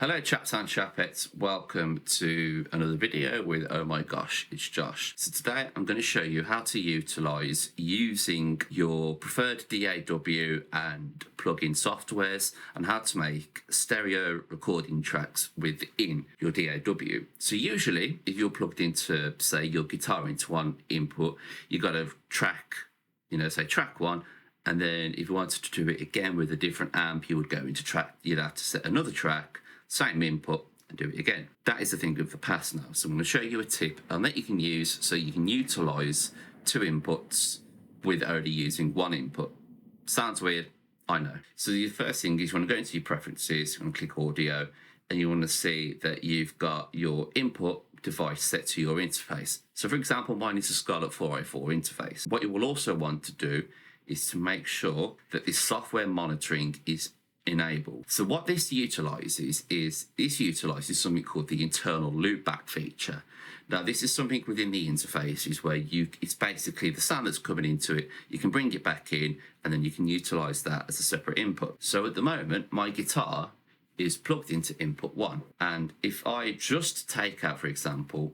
Hello chaps and chapettes, welcome to another video with Oh My Gosh, it's Josh. So today I'm going to show you how to utilise using your preferred DAW and plugin softwares and how to make stereo recording tracks within your DAW. So usually if you're plugged into, say, your guitar into one input, you've got a track, say track one, and then if you wanted to do it again with a different amp, you would go into track, you'd have to set another track, same input, and do it again. That is the thing of the past now. So I'm going to show you a tip that you can use so you can utilize two inputs with only using one input. Sounds weird, I know. So the first thing is you want to go into your preferences, you want to click audio, and you want to see that you've got your input device set to your interface. So for example, mine is a Scarlett 404 interface. What you will also want to do is to make sure that this software monitoring is enabled. So what this utilizes is something called the internal loopback feature. Now this is something within the interface is where it's basically the sound that's coming into it, you can bring it back in and then you can utilize that as a separate input. So at the moment my guitar is plugged into input 1, and if I just take out, for example,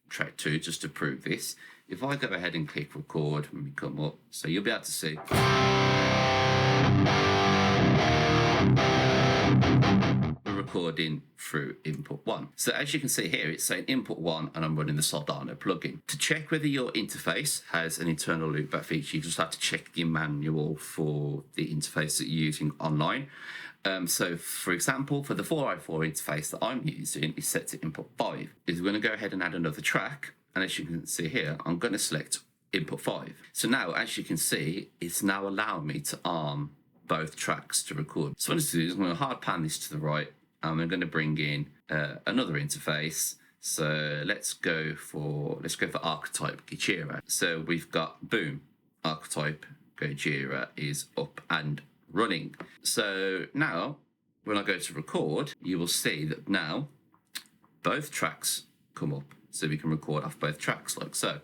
track 2 just to prove this, if I go ahead and click record when we come up, so you'll be able to see we're recording through input 1. So as you can see here, it's saying input 1 and I'm running the Soldano plugin. To check whether your interface has an internal loopback feature, you just have to check your manual for the interface that you're using online. So for example, for the 404 interface that I'm using is set to input 5. Is we're going to go ahead and add another track, and as you can see here, I'm going to select input 5. So now, as you can see, it's now allowing me to arm both tracks to record. So what I'm going to do is I'm going to hard pan this to the right, and I'm going to bring in another interface. So let's go for archetype gojira. So we've got boom, archetype gojira is up and running. So now when I go to record, you will see that now both tracks come up, so we can record off both tracks like so.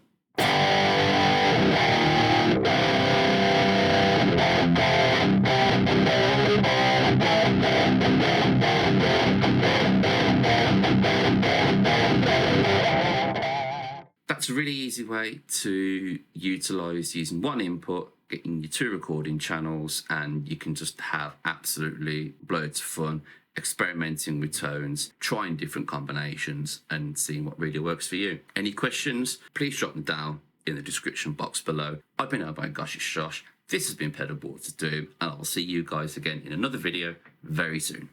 That's a really easy way to utilize using one input, getting your two recording channels, and you can just have absolutely loads of fun experimenting with tones, trying different combinations and seeing what really works for you. Any questions, please drop them down in the description box below. I've been Oh My Gosh, it's Josh. This has been Pedalboards of Doom, and I'll see you guys again in another video very soon.